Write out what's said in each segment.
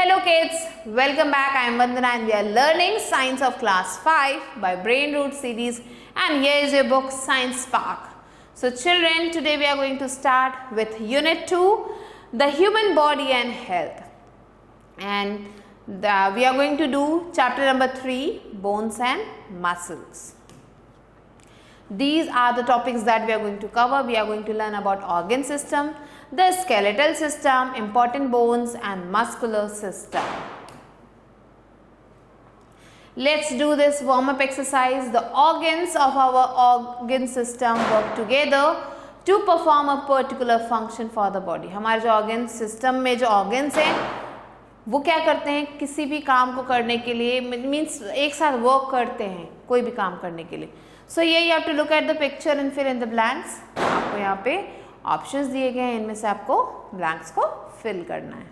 Hello kids, welcome back. I am Vandana and we are learning Science of Class 5 by Brain Root series, and here is your book Science Spark. So children, today we are going to start with Unit 2, the human body and health. And we are going to do chapter number 3, bones and muscles. These are the topics that we are going to cover. We are going to learn about organ system, the skeletal system, important bones and muscular system. Let's do this warm-up exercise. The organs of our organ system work together to perform a particular function for the body. हमारे जो organ system में जो organs हैं वो क्या करते हैं, किसी भी काम को करने के लिए मीन्स एक साथ वर्क करते हैं कोई भी काम करने के लिए. सो ये you have to look at the picture and fill in the blanks. आपको यहाँ पे ऑप्शंस दिए गए हैं, इनमें से आपको ब्लैंक्स को फिल करना है.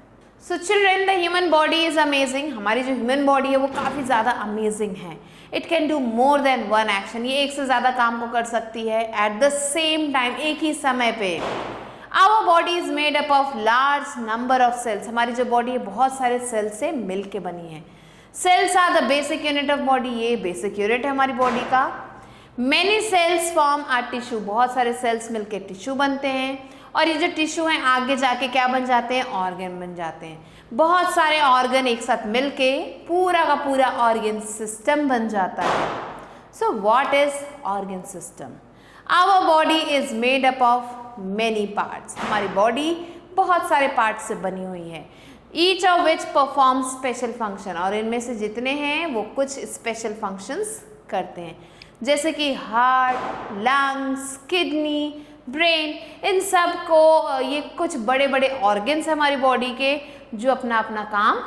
So children, the human body is amazing. हमारी जो ह्यूमन बॉडी है वो काफ़ी ज़्यादा अमेजिंग है. It can do more than one action. ये एक से ज़्यादा काम को कर सकती है एट द सेम टाइम, एक ही समय पे. Our body is made up of large number of cells. हमारी जो बॉडी है बहुत सारे सेल्स से मिल के बनी है. Cells are the basic unit of body. ये बेसिक यूनिट है हमारी बॉडी का. Many cells form are tissue. बहुत सारे सेल्स मिलके टिश्यू बनते हैं और ये जो टिश्यू हैं आगे जाके क्या बन जाते हैं, ऑर्गन बन जाते हैं. बहुत सारे ऑर्गन एक साथ मिलके पूरा का पूरा ऑर्गन सिस्टम बन जाता है. So what is organ system? Our body is made up of many parts. हमारी बॉडी बहुत सारे पार्ट्स से बनी हुई है. Each of which perform special function. और इनमें से जितने हैं वो कुछ स्पेशल फंक्शंस करते हैं, जैसे कि हार्ट, लंग्स, किडनी, ब्रेन. इन सब को ये कुछ बड़े बड़े ऑर्गन्स हैं हमारी बॉडी के जो अपना अपना काम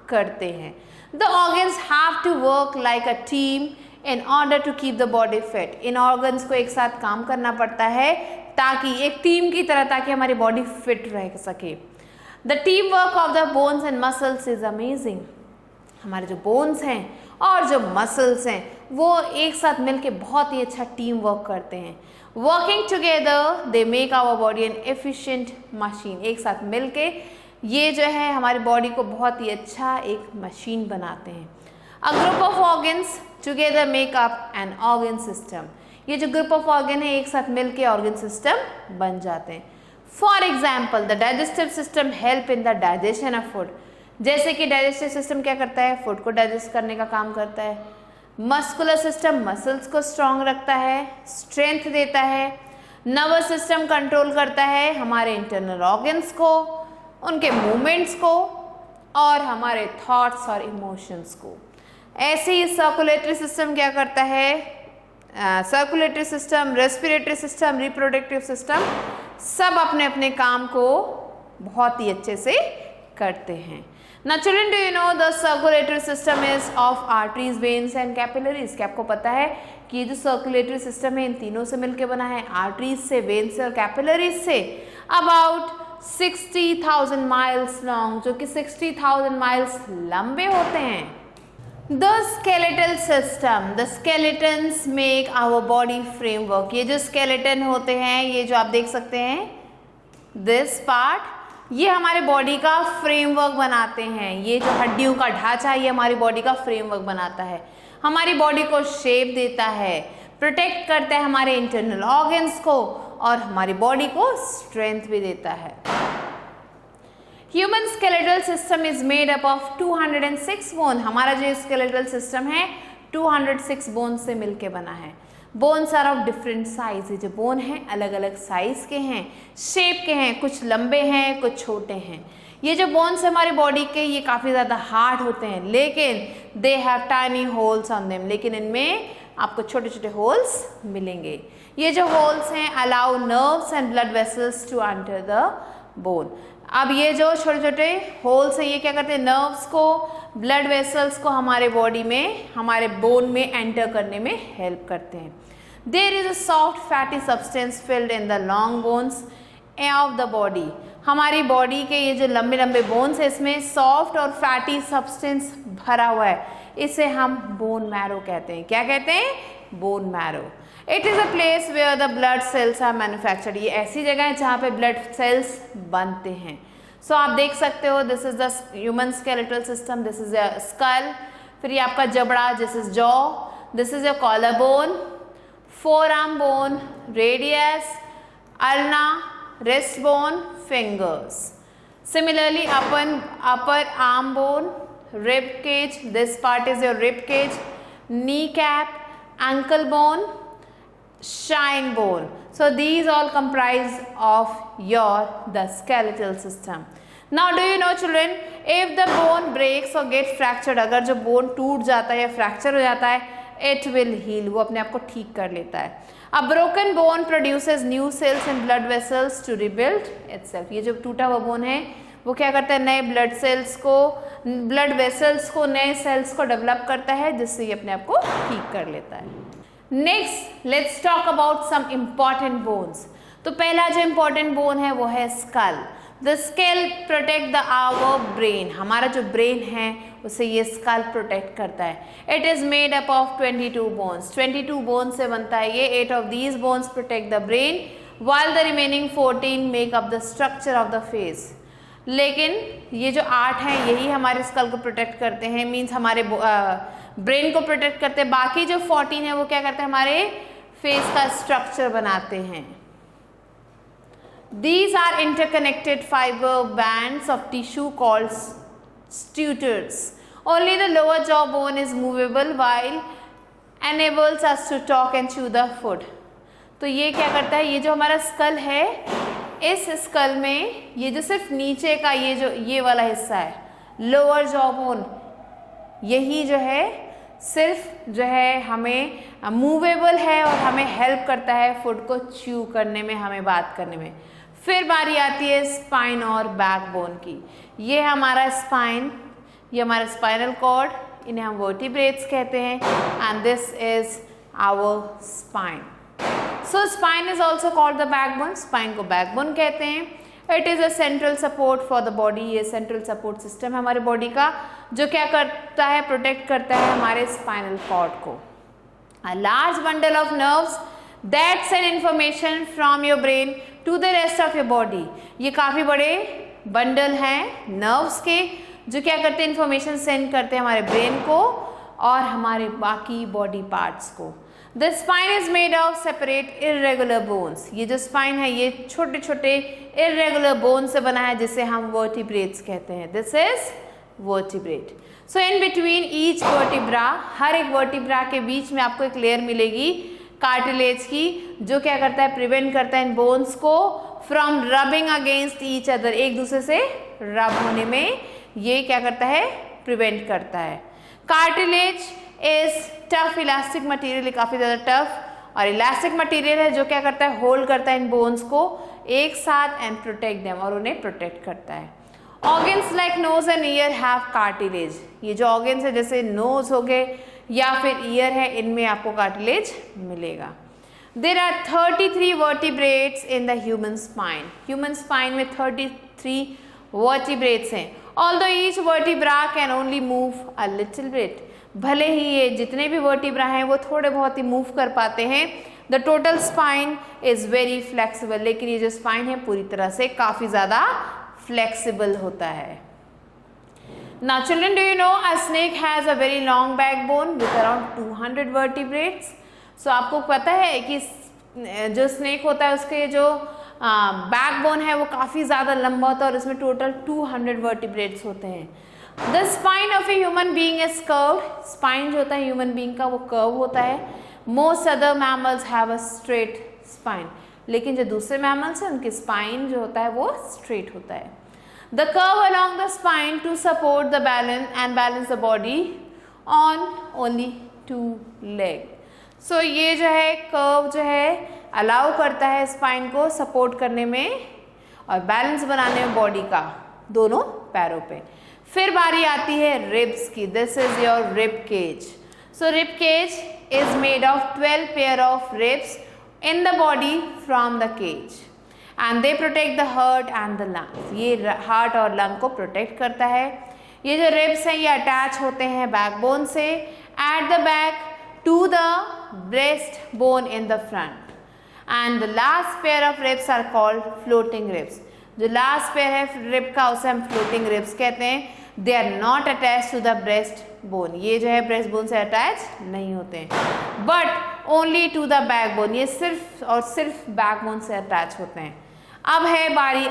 करते हैं. The organs have to work like a team in order to keep the body fit. इन ऑर्गन्स को एक साथ काम करना पड़ता है ताकि एक टीम की तरह, ताकि हमारी बॉडी फिट रह सके. The team work of the bones and muscles is amazing. हमारे जो बोन्स हैं और जो मसल्स हैं वो एक साथ मिलके बहुत ही अच्छा टीम वर्क करते हैं. Working together they make our body an efficient machine. एक साथ मिलके ये जो है हमारी बॉडी को बहुत ही अच्छा एक मशीन बनाते हैं. A group of organs together make up an organ system. ये जो ग्रुप ऑफ ऑर्गन है एक साथ मिलके ऑर्गन सिस्टम बन जाते हैं. For example, the digestive system help in the digestion of food. जैसे कि डाइजेस्टिव सिस्टम क्या करता है, फूड को डाइजेस्ट करने का काम करता है. मस्कुलर सिस्टम मसल्स को स्ट्रांग रखता है, स्ट्रेंथ देता है. नर्वस सिस्टम कंट्रोल करता है हमारे इंटरनल ऑर्गन्स को, उनके मूवमेंट्स को और हमारे थॉट्स और इमोशंस को. ऐसे ही सर्कुलेटरी सिस्टम क्या करता है, circulatory system, respiratory system, reproductive system सब अपने अपने काम को बहुत ही अच्छे से करते हैं. Now children, do you know the circulatory system is of arteries, veins and capillaries? क्या आपको पता है कि ये जो सर्कुलेटरी सिस्टम है इन तीनों से मिलकर बना है, आर्टरीज से, वेन्स से और कैपिलरीज से. अबाउट 60,000 माइल्स लॉन्ग, जो कि 60,000 माइल्स लंबे होते हैं. The skeletal system, the skeletons make our body framework. ये जो स्केलेटन होते हैं, ये जो आप देख सकते हैं, दिस पार्ट, ये हमारे बॉडी का फ्रेमवर्क बनाते हैं. ये जो हड्डियों का ढांचा है ये हमारी बॉडी का फ्रेमवर्क बनाता है, हमारी बॉडी को शेप देता है, प्रोटेक्ट करता है हमारे इंटरनल ऑर्गन्स को और हमारी बॉडी को स्ट्रेंथ भी देता है. Human skeletal system is made up of 206 bone. हमारा जो स्केलेटल सिस्टम है 206 बोन से मिलके बना है. Bones are of different size. ये जो बोन हैं अलग अलग साइज के हैं, शेप के हैं, कुछ लंबे हैं कुछ छोटे हैं. ये जो बोन्स हमारी बॉडी के ये काफ़ी ज़्यादा हार्ड होते हैं, लेकिन they have tiny holes on them. लेकिन इनमें आपको छोटे छोटे होल्स मिलेंगे. ये जो होल्स हैं allow nerves and blood vessels to enter the bone. अब ये जो छोटे छोटे होल्स हैं ये क्या करते हैं, नर्व्स को, ब्लड वेसल्स को हमारे बॉडी में, हमारे बोन में एंटर करने में हेल्प करते हैं. There is a soft fatty substance filled in the long bones of the body. हमारी बॉडी के ये जो लंबे लंबे बोन्स है इसमें सॉफ्ट और फैटी सब्सटेंस भरा हुआ है. इसे हम बोन मैरो कहते हैं. क्या कहते हैं? Bone marrow. It is a place where the blood cells are manufactured. ये ऐसी जगह है जहाँ पे ब्लड सेल्स बनते हैं. सो आप देख सकते हो this is the human skeletal system, this is your skull, फिर ये आपका जबड़ा, this is jaw, this is your collarbone, forearm bone, radius, ulna, wrist bone, fingers. Similarly, upper arm bone, rib cage, this part is your rib cage, kneecap, ankle bone, shin bone. So these all comprise of the skeletal system. Now do you know children, if the bone breaks or gets fractured, अगर जो bone टूट जाता है या fracture हो जाता है, it will heal, वो अपने आप को ठीक कर लेता है. A broken bone produces new cells and blood vessels to rebuild itself. ये जो टूटा हुआ बोन है वो क्या करता है, नए ब्लड सेल्स को, ब्लड वेसल्स को, नए सेल्स को डेवलप करता है, जिससे ये अपने आप को ठीक कर लेता है. Next let's talk about some important bones. तो पहला जो इम्पॉर्टेंट बोन है वो है skull. The skull protect the our brain, हमारा जो ब्रेन है उसे ये स्कल प्रोटेक्ट करता है. It is made up of 22 bones, 22 bones से बनता है ये. 8 of these bones protect the brain while the remaining 14 make up the structure of the face. लेकिन ये जो 8 हैं यही हमारे स्कल को प्रोटेक्ट करते हैं, मीन्स हमारे ब्रेन को प्रोटेक्ट करते हैं. बाकी जो 14 है वो क्या करते हैं, हमारे फेस का स्ट्रक्चर बनाते हैं. These are interconnected fiber bands of tissue called sutures. Only the lower jaw bone is movable while enables us to talk and chew the food. तो ये क्या करता है, ये जो हमारा स्कल है, इस स्कल में ये जो सिर्फ नीचे का ये वाला हिस्सा है, लोअर जॉ बोन, यही जो है सिर्फ जो है हमें मूवेबल है और हमें हेल्प करता है फूड को च्यू करने में, हमें बात करने में. फिर बारी आती है स्पाइन और बैकबोन की. ये हमारा स्पाइन, ये हमारा स्पाइनल कॉर्ड, इन्हें हम वर्टिब्रेट्स कहते हैं, and this is our spine. So spine is also called the backbone, spine को बैकबोन कहते हैं. It is a central support for the body, ये सेंट्रल सपोर्ट सिस्टम है हमारे बॉडी का, जो क्या करता है, प्रोटेक्ट करता है हमारे स्पाइनल कॉर्ड को. A large bundle of nerves that send information from your brain to the rest of your body. ये काफ़ी बड़े बंडल हैं नर्व्स के, जो क्या करते हैं, इंफॉर्मेशन सेंड करते हैं हमारे ब्रेन को और हमारे बाकी बॉडी पार्ट्स को. The spine is made of separate irregular bones. ये जो स्पाइन है ये छोटे छोटे इरेगुलर बोन से बना है, जिसे हम वर्टिब्रेट्स कहते हैं. This is vertebrate. So in between each vertebra, हर एक वर्टिब्रा के बीच में आपको एक लेयर मिलेगी कार्टिलेज की, जो क्या करता है, प्रिवेंट करता है इन बोन्स को from rubbing against each other, एक दूसरे से रब होने में ये क्या करता है, प्रिवेंट करता है. Cartilage is tough elastic material, काफ़ी ज़्यादा टफ और इलास्टिक मटीरियल है, जो क्या करता है, होल्ड करता है इन बोन्स को एक साथ एंड प्रोटेक्ट देम, और उन्हें प्रोटेक्ट करता है. Organs like nose and ear have cartilage. ये जो ऑर्गन्स है जैसे नोज हो गए या फिर ईयर है, इनमें आपको कार्टिलेज मिलेगा. There are 33 vertebrates in the human spine. Human spine में 33 वर्टिब्रेट्स हैं. Although each vertebra can only move a little bit, भले ही ये जितने भी वर्टिब्रा हैं वो थोड़े बहुत ही मूव कर पाते हैं. The total spine is very flexible, लेकिन ये जो स्पाइन है पूरी तरह से काफ़ी ज़्यादा फ्लेक्सिबल होता है. Now children, do you know a snake has a very long backbone with around 200 vertebrates? So आपको पता है कि जो स्नेक होता है उसके जो बैकबोन है वो काफ़ी ज़्यादा लंबा होता है और इसमें टोटल 200 वर्टिब्रेट्स होते हैं. The spine of a human being is curved. Spine जो होता है ह्यूमन बीइंग का वो कर्व होता है. Most other mammals have a straight spine, लेकिन जो दूसरे मैमल्स हैं उनकी स्पाइन जो होता है वो स्ट्रेट होता है. The curve along the spine to support the balance the body on only 2 legs. So ये जो है कर्व जो है अलाउ करता है स्पाइन को सपोर्ट करने में और बैलेंस बनाने में बॉडी का दोनों पैरों पे. फिर बारी आती है रिब्स की. This is your rib cage. So rib cage is made of 12 pair of ribs in the body from the cage and they protect the heart and the lungs. ये हार्ट और लंग को protect करता है. ये जो ribs हैं ये attach होते हैं बैकबोन से at the back to the breastbone in the front, and the last pair of ribs are called floating ribs. जो लास्ट पेयर है रिब का उसे हम फ्लोटिंग रिब्स कहते हैं। They are not attach to the breastbone, ये जो है ब्रेस्ट बोन से अटैच नहीं होते हैं, but only to the backbone, ये सिर्फ और सिर्फ बैक बोन से अटैच होते हैं। अब है बारी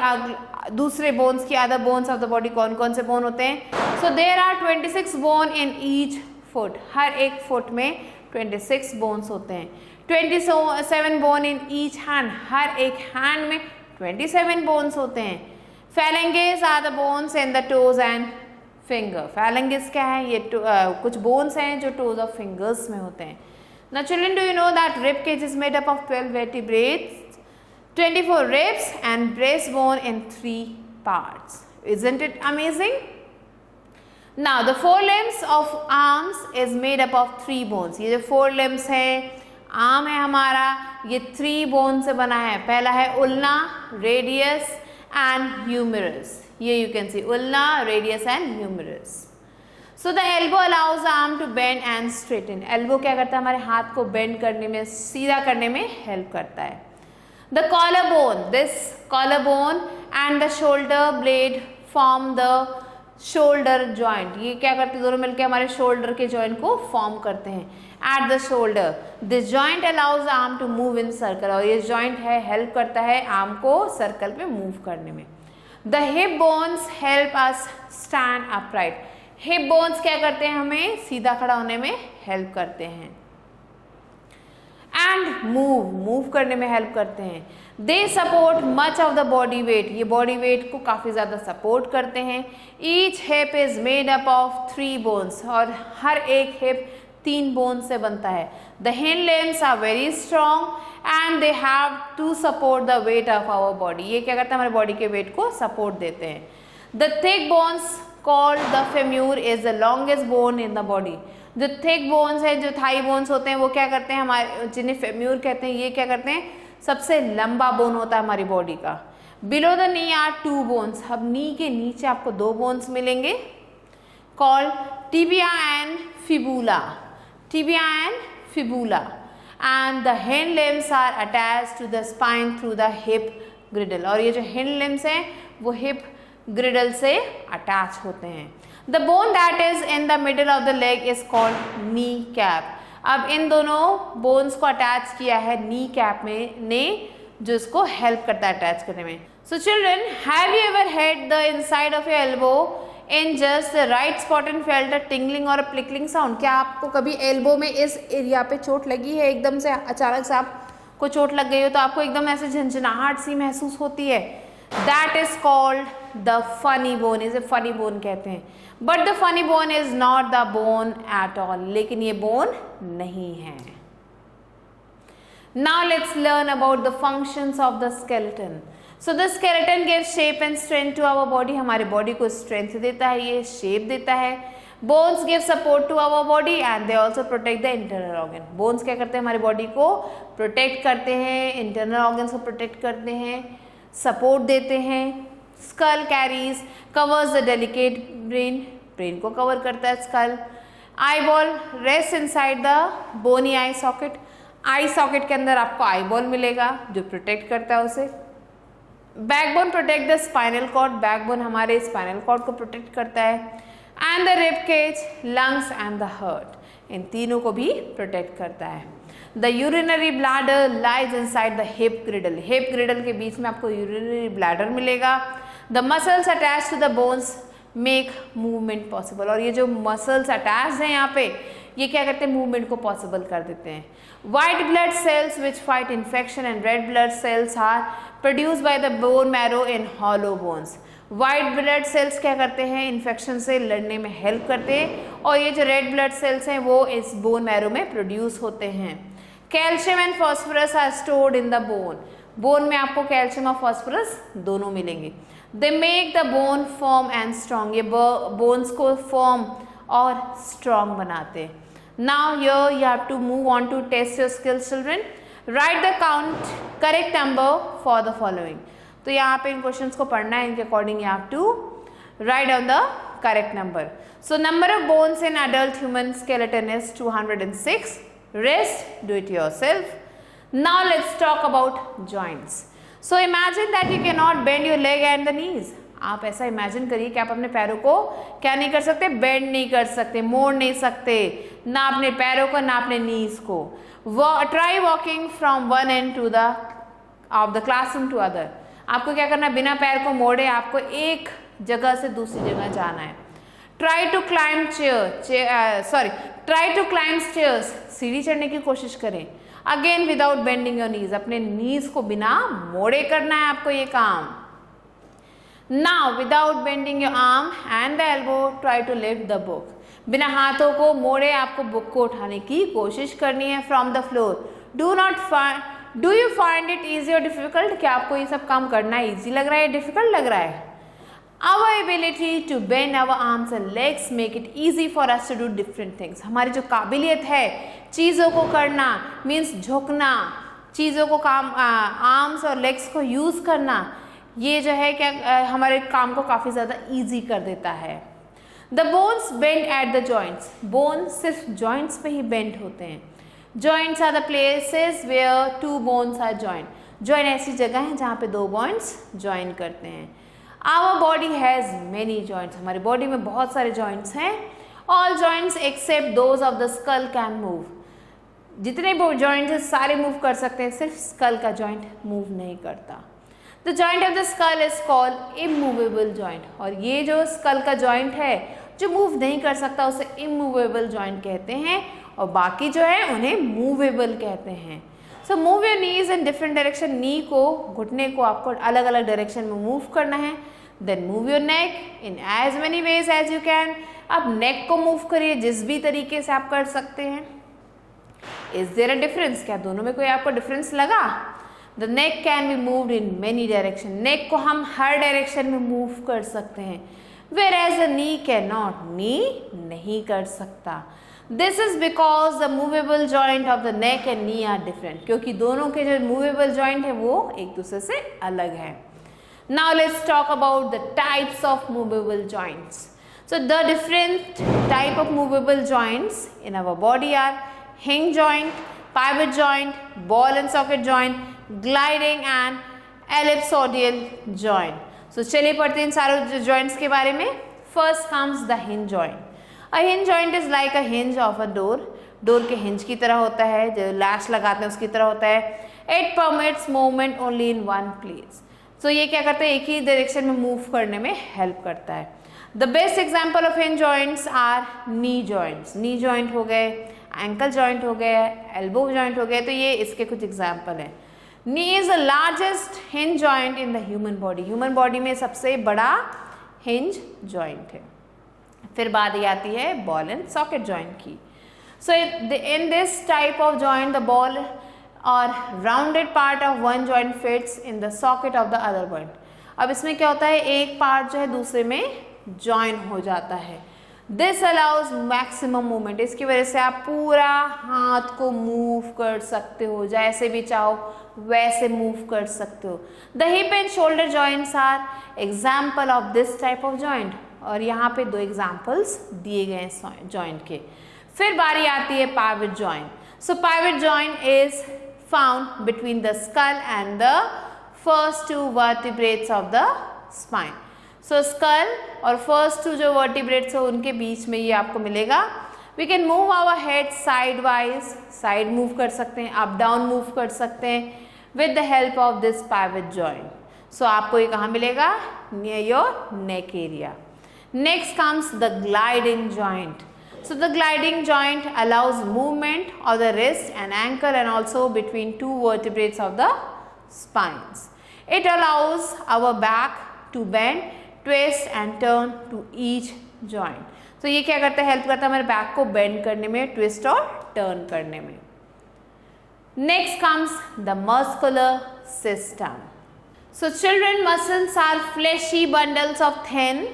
दूसरे बोन्स की, other bones of the body कौन कौन से बोन होते हैं। So there are 26 bone in each foot, हर एक फुट में 26 बोन्स होते हैं। 27 बोन इन ईच हैंड, हर एक हैंड में 27 बोन्स होते हैं। phalanges are the bones in the toes and finger. phalanges क्या है, ये कुछ बोन्स हैं जो टोज और फिंगर्स में होते हैं। Now children, do you know that rib cage is made up of 12 vertebrae, 24 ribs and breastbone in 3 parts. Isn't it amazing? Now the forelimbs of arms is made up of 3 bones. ये जो forelimbs है, arm है हमारा, ये 3 bone से बना है। पहला है ulna, radius and humerus. ये you can see ulna, radius and humerus. So the elbow allows the arm to bend and straighten. Elbow क्या करता है, हमारे हाथ को bend करने में, सीधा करने में help करता है। The collarbone, this collarbone and the shoulder blade form the shoulder joint. ये क्या करते हैं, दोनों मिलकर हमारे shoulder के joint को form करते हैं। At the shoulder, this joint allows the arm to move in circle. और ये joint है help करता है arm को circle पे move करने में। The hip bones help us stand upright. Hip bones क्या करते हैं, हमें सीधा खड़ा होने में हेल्प करते हैं। एंड मूव करने में हेल्प करते हैं। They support much of the body weight, ये बॉडी वेट को काफ़ी ज़्यादा सपोर्ट करते हैं। Each hip is made up of 3 bones, और हर एक हिप 3 बोन से बनता है। The hind limbs are very strong and they have to support the weight of our body, ये क्या करते हैं, हमारे बॉडी के वेट को सपोर्ट देते हैं। The thick bones called the femur is the longest bone in the body. जो thick bones है, जो थाई बोन्स होते हैं, वो क्या करते हैं, हमारे जिन्हें फेम्यूर कहते हैं, ये क्या करते हैं, सबसे लंबा बोन होता है हमारी बॉडी का। Below the knee are 2 bones, अब नी के नीचे आपको 2 बोन्स मिलेंगे, called tibia and fibula, tibia and fibula, and the hind limbs are attached to the spine through the hip girdle, और ये जो हिंड लिम्स हैं वो हिप ग्रिडल से अटैच होते हैं। The bone that is in the middle of the leg is called knee cap. अब इन दोनों बोन्स को अटैच किया है नी कैप में ने, जो इसको हेल्प करता है अटैच करने में। So children, have you ever head the inside of your elbow in just the right spot and felt a tingling और अ प्लिकलिंग साउंड? क्या आपको कभी एल्बो में इस एरिया पे चोट लगी है, एकदम से अचानक से आपको चोट लग गई हो तो आपको एकदम ऐसे झंझनाहट सी महसूस होती है? That is called the funny bone, इसे funny bone कहते हैं। But the funny bone is not the bone at all, लेकिन ये bone नहीं है। Now let's learn about the functions of the skeleton. So the skeleton gives shape and strength to our body, हमारे body को strength देता है, ये shape देता है। Bones give support to our body and they also protect the internal organ. Bones क्या करते हैं, हमारे body को protect करते हैं, internal organs को protect करते हैं, सपोर्ट देते हैं। Skull carries covers the delicate brain, brain को कवर करता है skull. Eyeball rest inside the bony eye socket, eye socket के अंदर आपको आई बॉल मिलेगा जो प्रोटेक्ट करता है उसे। Backbone protect the spinal cord, backbone हमारे स्पाइनल कॉर्ड को प्रोटेक्ट करता है। And the rib cage, lungs and the heart, इन तीनों को भी प्रोटेक्ट करता है। The urinary bladder lies inside the hip girdle. Hip girdle के बीच में आपको urinary bladder मिलेगा। The muscles attached to the bones make movement possible. और ये जो muscles attached हैं यहाँ पे, ये क्या करते हैं, movement को possible कर देते हैं। White blood cells which fight infection and red blood cells are produced by the bone marrow in hollow bones. White blood cells क्या करते हैं, इन्फेक्शन से लड़ने में हेल्प करते हैं, और ये जो रेड ब्लड सेल्स हैं वो इस बोन मैरो में प्रोड्यूस होते हैं। Calcium and phosphorus are stored in the bone, bone में आपको कैल्शियम और फॉस्फोरस दोनों मिलेंगे। They make the bone firm and strong, ये बोन्स को फर्म और स्ट्रॉन्ग बनाते हैं। Now here you have to move on to test your skills children. Write the count correct number for the following. तो यहाँ पे इन क्वेश्चंस को पढ़ना है, इनके according you have to write down the correct number. So number of bones in adult human skeleton is 206. Rest, do it yourself. Now let's talk about joints. So imagine that you can not bend your leg and the knees. आप ऐसा imagine करिए कि आप अपने पैरों को क्या नहीं कर सकते, बेंड नहीं कर सकते, मोड़ नहीं सकते, ना अपने पैरों को ना अपने नीज को। Try walking from one end to the of the classroom to other. आपको क्या करना है, बिना पैर को मोड़े आपको एक जगह से दूसरी जगह जाना है। ट्राई टू क्लाइंब स्टेयर्स, सीढ़ी चढ़ने की कोशिश करें। Again without bending your knees, अपने नीज को बिना मोड़े करना है आपको ये काम। Now without bending your arm and the elbow try to lift the book. बिना हाथों को मोड़े आपको बुक को उठाने की कोशिश करनी है from the floor. Do you find it easy और डिफिकल्ट? क्या आपको ये सब काम करना ईजी लग रहा है, डिफिकल्ट लग रहा है? Our ability to bend our arms and legs make it easy for us to do different things. हमारी जो काबिलियत है चीज़ों को करना, मीन्स झुकना, चीज़ों को काम आर्म्स और लेग्स को यूज़ करना, ये जो है क्या हमारे काम को काफ़ी ज़्यादा ईजी कर देता है। The bones bend at the joints. Bone सिर्फ जॉइंट्स पे ही बेंड होते हैं। Joints are the places where two bones are joint. Joint ऐसी जगह है जहाँ पे दो बोन्स जॉइन करते हैं। Our body has many joints. हमारी बॉडी में बहुत सारे जॉइंट्स हैं। All joints except those of the skull can move. जितने भी जॉइंट्स हैं सारे मूव कर सकते हैं, सिर्फ स्कल का जॉइंट मूव नहीं करता। The joint of the skull is called immovable joint. और ये जो स्कल का जॉइंट है जो मूव नहीं कर सकता उसे इमूवेबल जॉइंट कहते हैं, और बाकी जो है उन्हें मूवेबल कहते हैं। So move your knees in different direction. Knee को, घुटने को आपको अलग अलग डायरेक्शन में मूव करना है। Then move your neck in as many ways as you can. आप नेक को मूव करिए जिस भी तरीके से आप कर सकते हैं। Is there a difference? क्या दोनों में कोई आपको डिफरेंस लगा? The neck can be moved in many direction. Neck को हम हर डायरेक्शन में मूव कर सकते हैं, whereas the knee can not. Knee नहीं कर सकता। This is because the movable joint of the neck and knee are different. क्योंकि दोनों के जो मूवेबल जॉइंट है वो एक दूसरे से अलग है। Now let's talk about the types of movable joints. So the different type of movable joints in our body are hinge joint, pivot joint, ball and socket joint, gliding and ellipsoidal joint. So चलिए पढ़ते हैं इन सारे joints के बारे में। First comes the hinge joint. A hinge joint is like a hinge of a door. Door के hinge की तरह होता है, जो लैश लगाते हैं उसकी तरह होता है। It permits movement only in one place. So ये क्या करता है, एक ही डायरेक्शन में मूव करने में हेल्प करता है। The best example of hinge joints are knee joints. knee joint हो गए, ankle joint हो गए, elbow joint हो गए, तो ये इसके कुछ एग्जाम्पल हैं। Knee is the largest hinge joint in the human body. Human body में सबसे बड़ा hinge joint है। फिर बात ये आती है बॉल एंड सॉकेट जॉइंट की। So in this type of joint the ball और rounded part of one joint fits in the socket of the other joint. अब इसमें क्या होता है, एक पार्ट जो है दूसरे में जॉइन हो जाता है। This allows maximum movement. इसकी वजह से आप पूरा हाथ को मूव कर सकते हो, जैसे भी चाहो वैसे मूव कर सकते हो। The hip and shoulder joints are example of this type of joint. और यहाँ पे दो एग्जाम्पल्स दिए गए हैं जॉइंट के। फिर बारी आती है pivot joint. So pivot joint is found between the skull and the first two vertebrates of the spine. So skull और फर्स्ट टू जो वर्टिब्रेट्स है उनके बीच में ये आपको मिलेगा। We can move our head side wise, side move कर सकते हैं, अप डाउन मूव कर सकते हैं with the help of this pivot joint. So आपको ये कहाँ मिलेगा, near your neck area. Next comes the gliding joint. So the gliding joint allows movement of the wrist and ankle and also between two vertebrates of the spines. It allows our back to bend, twist and turn to each joint. So ये क्या करता है, help करता है हमारे back को bend करने में, ट्विस्ट और टर्न करने में। Next comes the muscular system. So children muscles are fleshy bundles of thin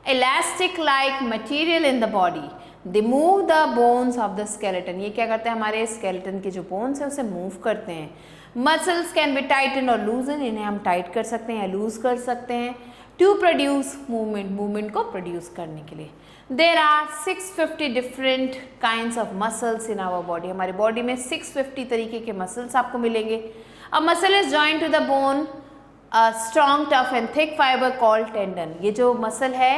elastic like material in the body. They move the bones of the skeleton. ये क्या करते हैं, हमारे skeleton के जो bones हैं उसे move करते हैं। Muscles can be tightened or loosened. इन्हें हम tight कर सकते हैं या loose कर सकते हैं to produce movement. movement को produce करने के लिए। There are 650 different kinds of muscles in our body. हमारे body में 650 तरीके के muscles आपको मिलेंगे। A muscle is joined to the bone a strong, tough and thick fiber called tendon. ये जो मसल है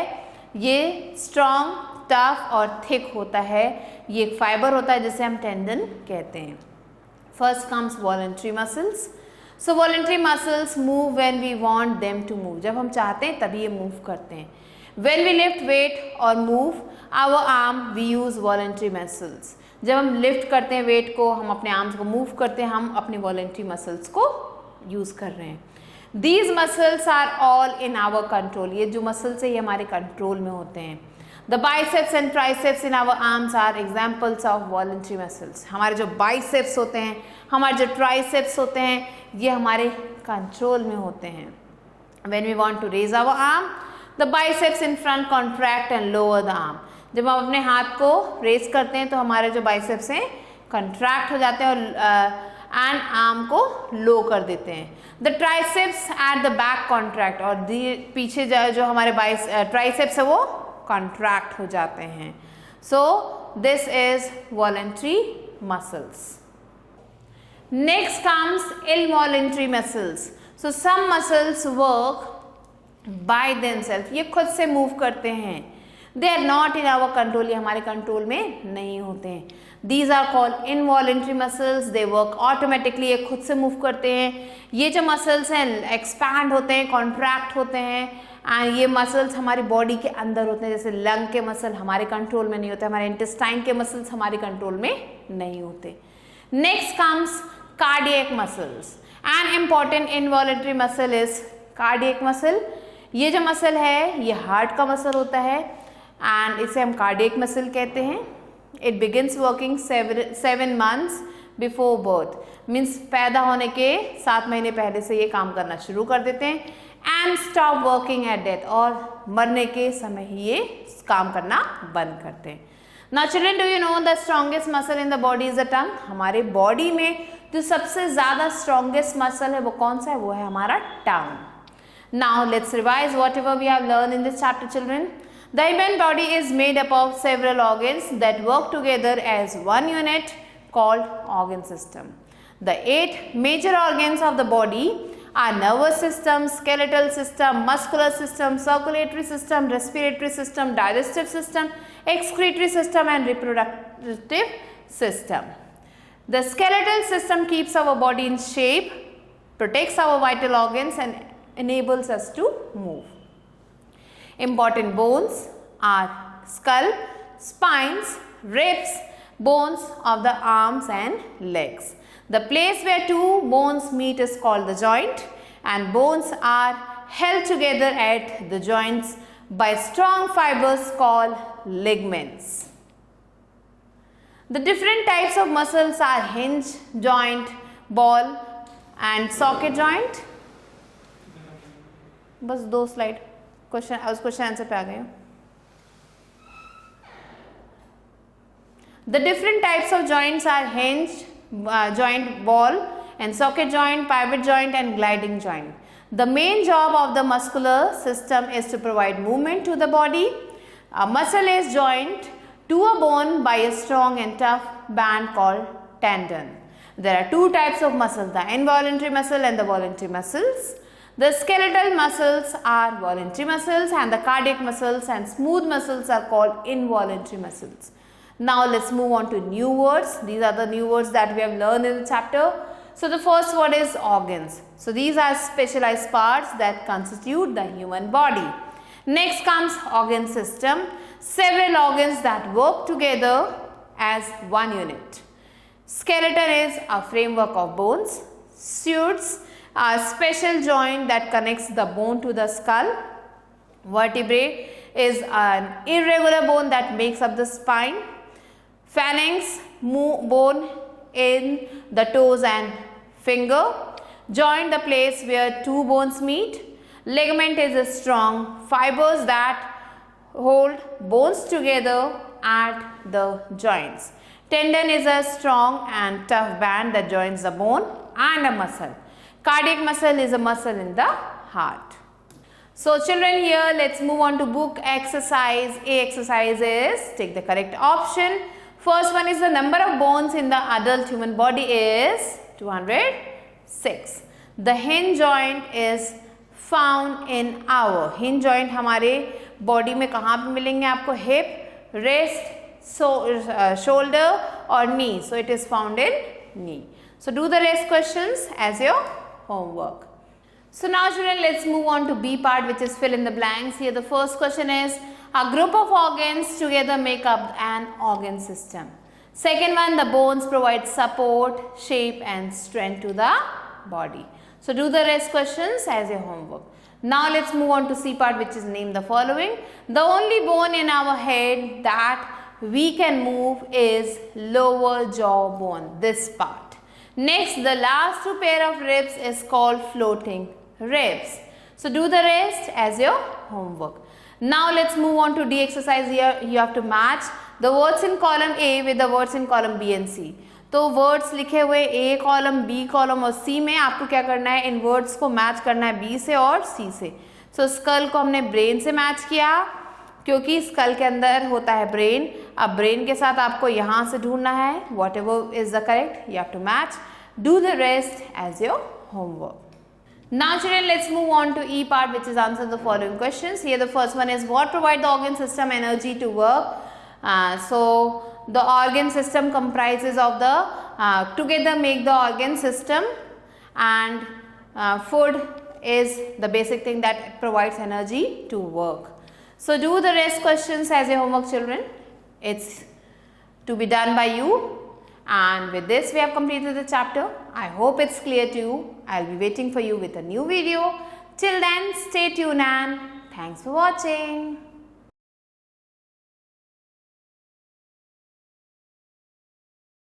ये strong, tough और thick होता है, ये एक फाइबर होता है जिसे हम टेंडन कहते हैं. First comes voluntary muscles. So voluntary muscles move when we want them to move. जब हम चाहते हैं तभी ये move करते हैं. When we lift weight or move our arm, we use voluntary muscles. जब हम लिफ्ट करते हैं वेट को, हम अपने आर्म्स को मूव करते हैं, हम अपने वॉलेंट्री मसल्स को यूज़ कर रहे हैं. These muscles are all in our control. ये जो मसल्स है ये हमारे कंट्रोल में होते हैं. The biceps and triceps in our arms are examples of voluntary muscles. हमारे जो biceps होते हैं, हमारे जो triceps होते हैं, ये हमारे कंट्रोल में होते हैं. When we want to raise our arm, the biceps in front contract and lower the arm. जब हम अपने हाथ को रेज करते हैं तो हमारे जो बाइसेप्स हैं कंट्रैक्ट हो जाते हैं और एंड आर्म को लो कर देते हैं. The triceps at the back contract, और पीछे जो हमारे ट्राइसेप्स है वो कॉन्ट्रैक्ट हो जाते हैं. So this is voluntary muscles. Next comes involuntary muscles. So some muscles work by themselves, ये खुद से मूव करते हैं. They are not in our control, ये हमारे कंट्रोल में नहीं होते हैं. These are called involuntary muscles. They work automatically, ये खुद से मूव करते हैं. ये जो मसल्स हैं एक्सपैंड होते हैं, कॉन्ट्रैक्ट होते हैं, एंड ये मसल्स हमारी बॉडी के अंदर होते हैं. जैसे लंग के मसल हमारे कंट्रोल में नहीं होते, हमारे इंटेस्टाइन के मसल्स हमारे कंट्रोल में नहीं होते. Next comes cardiac muscles. An important involuntary muscle is cardiac muscle. ये जो मसल है ये हार्ट का मसल होता है एंड इसे हम कार्डियक मसल कहते हैं. It begins working 7 months before birth, means पैदा होने के 7 महीने पहले से ये काम करना शुरू कर देते हैं. And stop working at death, और मरने के समय ही ये काम करना बंद करते हैं. Now children, do you know the strongest muscle in the body is the tongue. हमारे बॉडी में जो सबसे ज़्यादा स्ट्रॉन्गेस्ट मसल है वो कौन सा है? वो है हमारा टंग. Now let's revise whatever we have learned in this chapter, children. The human body is made up of several organs that work together as one unit called organ system. The 8 major organs of the body are nervous system, skeletal system, muscular system, circulatory system, respiratory system, digestive system, excretory system and reproductive system. The skeletal system keeps our body in shape, protects our vital organs and enables us to move. Important bones are skull, spines, ribs, bones of the arms and legs. The place where two bones meet is called the joint, and bones are held together at the joints by strong fibers called ligaments. The different types of muscles are hinge joint, ball and socket joint. बस 2 slide उस question answer पे आ गए. The different types of joints are hinge joint, ball and socket joint, pivot joint and gliding joint. The main job of the muscular system is to provide movement to the body. A muscle is joined to a bone by a strong and tough band called tendon. There are 2 types of muscles, the involuntary muscle and the voluntary muscles. The skeletal muscles are voluntary muscles and the cardiac muscles and smooth muscles are called involuntary muscles. Now let's move on to new words. These are the new words that we have learned in the chapter. So the first word is organs. So these are specialized parts that constitute the human body. Next comes organ system. Several organs that work together as one unit. Skeleton is a framework of bones. Suits, a special joint that connects the bone to the skull. Vertebrae is an irregular bone that makes up the spine. Phalanx, bone in the toes and finger. Joint, the place where 2 bones meet. Ligament is a strong fibers that hold bones together at the joints. Tendon is a strong and tough band that joins the bone and a muscle. Cardiac muscle is a muscle in the heart. So children, here let's move on to book exercise. A exercise is, take the correct option. First one is the number of bones in the adult human body is 206. The hinge joint is found in our hinge joint हमारे body में कहाँ पे मिलेंगे आपको? hip, wrist, shoulder और knee. So it is found in knee. So do the rest questions as your homework. So now children, let's move on to B part, which is fill in the blanks. Here the first question is, a group of organs together make up an organ system. Second one, the bones provide support, shape and strength to the body. So do the rest questions as your homework. Now let's move on to C part, which is name the following. The only bone in our head that we can move is lower jaw bone, this part. Next, the last two pair of ribs is called floating ribs. So do the rest as your homework. Now let's move on to D exercise. Here you have to match the words in column A with the words in column B and C. तो words लिखे हुए A column, B column और C में आपको क्या करना है? इन words को मैच करना है B से और C से. सो स्कल को हमने ब्रेन से मैच किया क्योंकि स्कल के अंदर होता है ब्रेन. अब ब्रेन के साथ आपको यहाँ से ढूंढना है. Whatever is the correct, you have to match. Do the rest as your homework. Now children, let's move on to E part, which is answer the following questions. Here the first one is, what provide the organ system energy to work? So the organ system comprises of the together make the organ system, and food is the basic thing that provides energy to work. So do the rest questions as your homework children. It's to be done by you. And with this we have completed the chapter. I hope it's clear to you. I'll be waiting for you with a new video. Till then, stay tuned and thanks for watching.